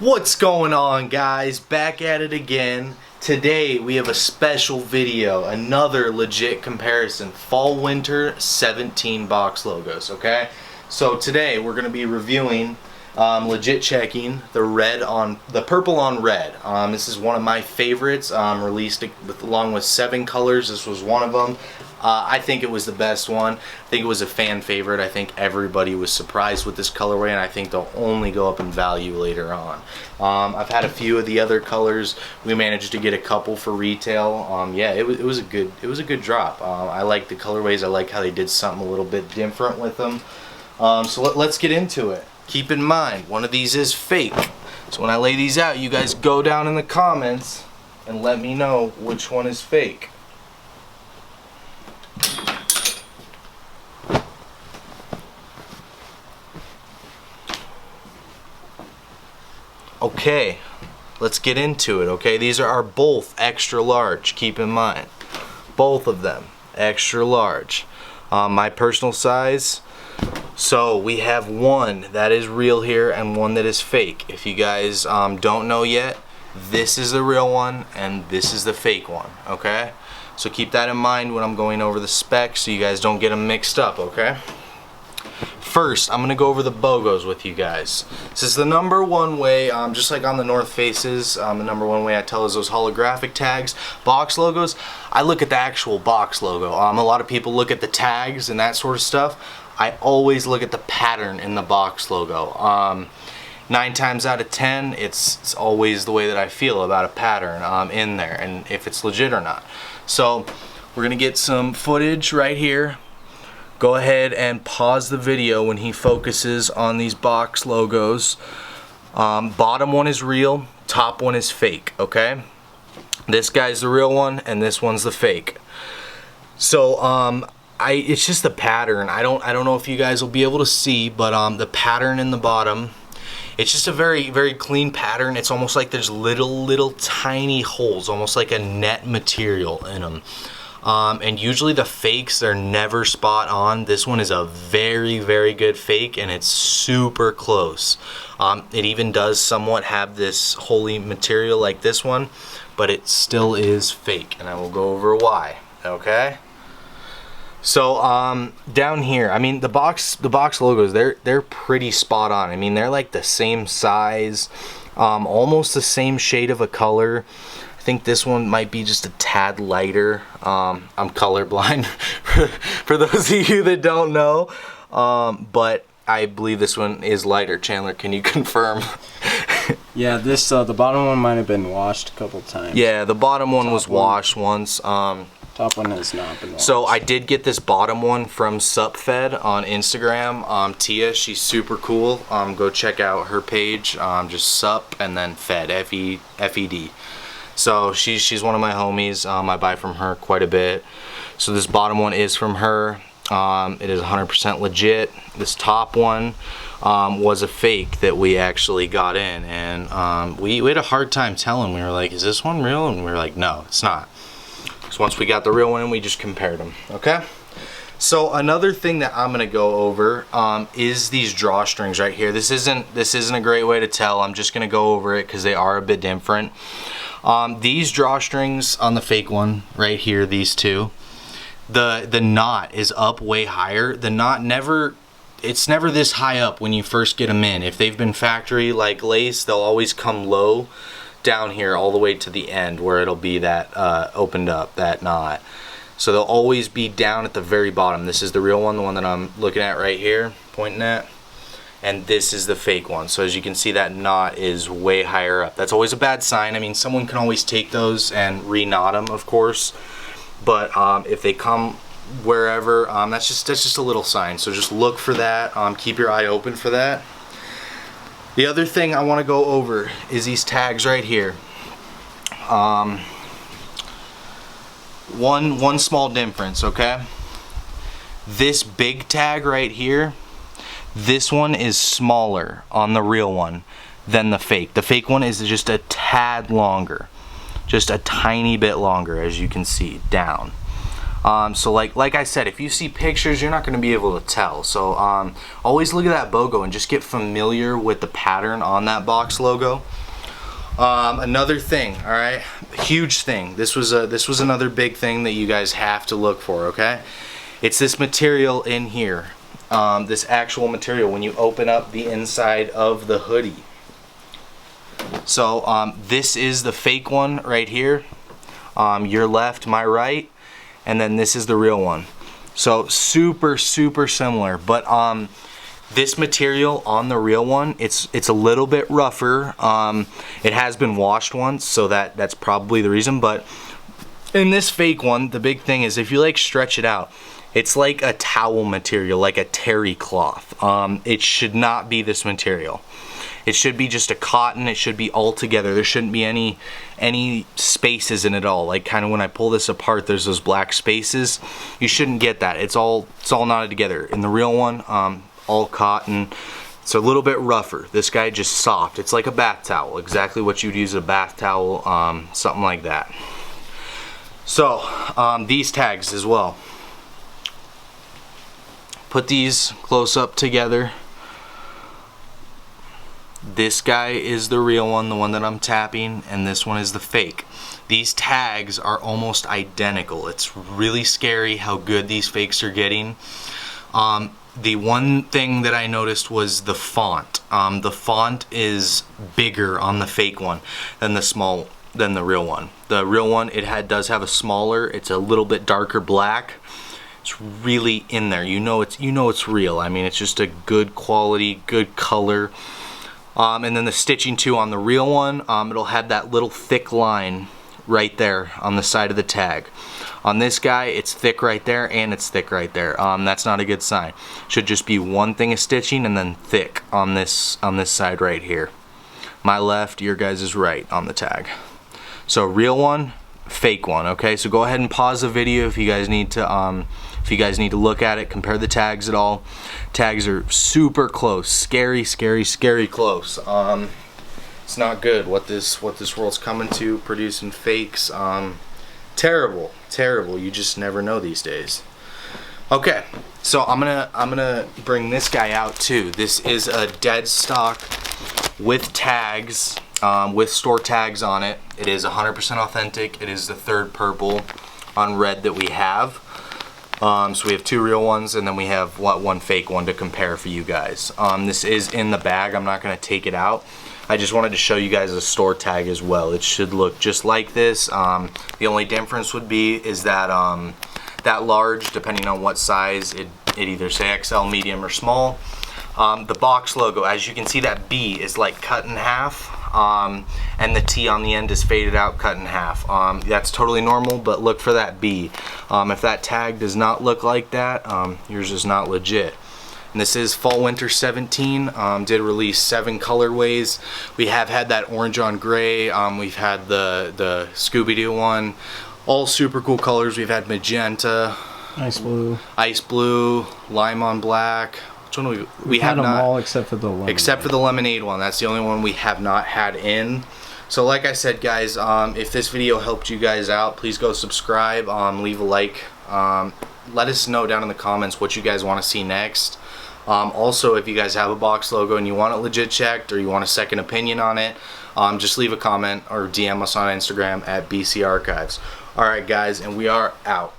What's going on, guys? Back at it again. Today we have a special video, another legit comparison, fall winter 17 box logos. Okay, so today we're going to be reviewing, legit checking the purple on red. This is one of my favorites, released along with 7 colors. This was one of them. I think it was the best one. I think it was a fan favorite. I think everybody was surprised with this colorway, and I think they'll only go up in value later on. I've had a few of the other colors. We managed to get a couple for retail. Yeah, it was a good drop. I like the colorways. I like how they did something a little bit different with them. So let's get into it. Keep in mind, one of these is fake. So when I lay these out, you guys go down in the comments and let me know which one is fake. Okay, let's get into it. Okay, these are both extra large. Keep in mind, both of them extra large. My personal size. So we have one that is real here and one that is fake. If you guys don't know yet, this is the real one and this is the fake one. Okay, so keep that in mind when I'm going over the specs, so you guys don't get them mixed up. Okay. First, I'm going to go over the BOGOs with you guys. This is the #1 way, just like on the North Faces, the #1 way I tell is those holographic tags. Box logos, I look at the actual box logo. A lot of people look at the tags and that sort of stuff. I always look at the pattern in the box logo. 9 times out of 10, it's always the way that I feel about a pattern in there, and if it's legit or not. So, we're going to get some footage right here. Go ahead and pause the video when he focuses on these box logos. Bottom one is real, top one is fake, okay? This guy's the real one and this one's the fake. So it's just the pattern. I don't know if you guys will be able to see, but the pattern in the bottom, it's just a very clean pattern. It's almost like there's little tiny holes, almost like a net material in them. And usually the fakes, they're never spot on. This one is a very good fake, and it's super close. It even does somewhat have this holy material like this one, but it still is fake, and I will go over why. Okay. So down here, I mean the box logos, they're pretty spot on. I mean, they're like the same size, almost the same shade of a color. I think this one might be just a tad lighter. I'm colorblind for those of you that don't know, but I believe this one is lighter. Chandler, can you confirm? Yeah, this the bottom one might have been washed a couple times. Yeah, the bottom one was washed once. Top one has not been washed. So I did get this bottom one from SupFed on Instagram. Tia, she's super cool. Go check out her page. Just Sup and then Fed, F-E-D. So she's one of my homies. I buy from her quite a bit. So this bottom one is from her. It is 100% legit. This top one was a fake that we actually got in, and we had a hard time telling. We were like, is this one real? And we were like, no, it's not. So once we got the real one in, we just compared them. Okay. So another thing that I'm gonna go over is these drawstrings right here. This isn't a great way to tell. I'm just gonna go over it because they are a bit different. These drawstrings on the fake one right here, these two, the knot is up way higher. The knot it's never this high up when you first get them in. If they've been factory like lace, they'll always come low down here all the way to the end where it'll be that opened up, that knot. So they'll always be down at the very bottom. This is the real one, the one that I'm looking at right here, pointing at. And this is the fake one. So as you can see, that knot is way higher up. That's always a bad sign. I mean, someone can always take those and re-knot them, of course. But if they come wherever, that's just a little sign. So just look for that. Keep your eye open for that. The other thing I want to go over is these tags right here. One small difference, okay? This big tag right here, this one is smaller on the real one than the fake. The fake one is just a tad longer, just a tiny bit longer, as you can see down. So like I said, if you see pictures, you're not going to be able to tell. So always look at that BOGO and just get familiar with the pattern on that box logo. Another thing, all right, huge thing. This was another big thing that you guys have to look for. Okay, it's this material in here. This actual material when you open up the inside of the hoodie. So this is the fake one right here. Your left, my right, and then this is the real one. So super similar, but this material on the real one, it's a little bit rougher. It has been washed once, so that's probably the reason. But in this fake one, the big thing is if you like stretch it out, it's like a towel material, like a terry cloth. It should not be this material. It should be just a cotton. It should be all together. There shouldn't be any spaces in it all. Like kind of when I pull this apart, there's those black spaces. You shouldn't get that. It's all knotted together. In the real one, all cotton. It's a little bit rougher. This guy just soft. It's like a bath towel. Exactly what you'd use a bath towel, something like that. So these tags as well. Put these close up together. This guy is the real one, the one that I'm tapping, and this one is the fake. These tags are almost identical. It's really scary how good these fakes are getting. The one thing that I noticed was the font. The font is bigger on the fake one than the real one. The real one, does have a smaller. It's a little bit darker black. It's really in there. You know it's real. I mean, it's just a good quality, good color. And then the stitching too on the real one, it'll have that little thick line right there on the side of the tag. On this guy, it's thick right there and it's thick right there. That's not a good sign. Should just be one thing of stitching and then thick on this side right here. My left, your guys is right on the tag. So real one, fake one. Okay, so go ahead and pause the video if you guys need to look at it, compare the tags at all. Tags are super close, scary close. It's not good what this world's coming to, producing fakes. Terrible. You just never know these days. Okay, so I'm gonna bring this guy out too. This is a dead stock with tags, with store tags on it. It is 100% authentic. It is the third purple on red that we have. So we have two real ones, and then we have one fake one to compare for you guys. This is in the bag. I'm not going to take it out. I just wanted to show you guys a store tag as well. It should look just like this. The only difference would be is that that large, depending on what size, it either say XL, medium, or small. The box logo, as you can see, that B is like cut in half. And the T on the end is faded out, cut in half. That's totally normal, but look for that B. If that tag does not look like that, yours is not legit. And this is Fall Winter 17. Did release 7 colorways. We have had that orange on gray. We've had the Scooby-Doo one. All super cool colors. We've had magenta, ice blue, lime on black. We have them not, all except for the lemonade. Except for the lemonade one. That's the only one we have not had in. So like I said, guys, if this video helped you guys out, please go subscribe, leave a like. Let us know down in the comments what you guys want to see next. Also, if you guys have a box logo and you want it legit checked or you want a second opinion on it, just leave a comment or DM us on Instagram at BC Archives. Alright guys, and we are out.